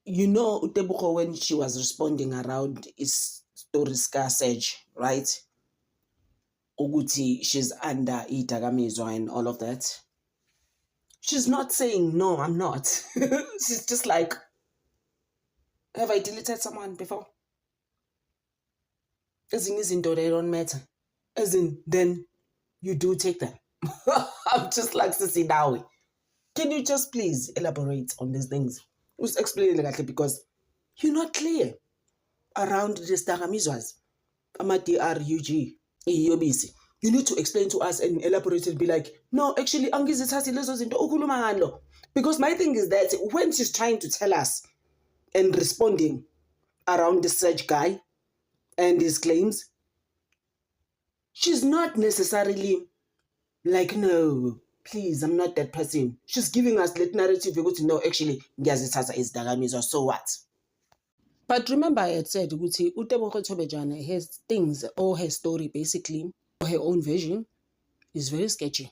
Utebuko, when she was responding around is story ska Sage, right? Uguti, she's under idakamizwa and all of that. She's not saying, no, I'm not. She's just like, have I deleted someone before? As in, they don't matter. As in, then you do take them. I'm just like, Sissy Dawi. Can you just please elaborate on these things? Just explain it because you're not clear around this dakamizwas. Ama DRUG, Yobisi. You need to explain to us and elaborate and be like, no, actually, because my thing is that when she's trying to tell us and responding around the Sage guy and his claims, she's not necessarily like, no, please, I'm not that person. She's giving us that narrative. You're going to know, actually, Ngiyazithatha is dakamizwa, so what? But remember, I had said, Utebogo Tobejane, her things or her story, basically, or her own vision, is very sketchy.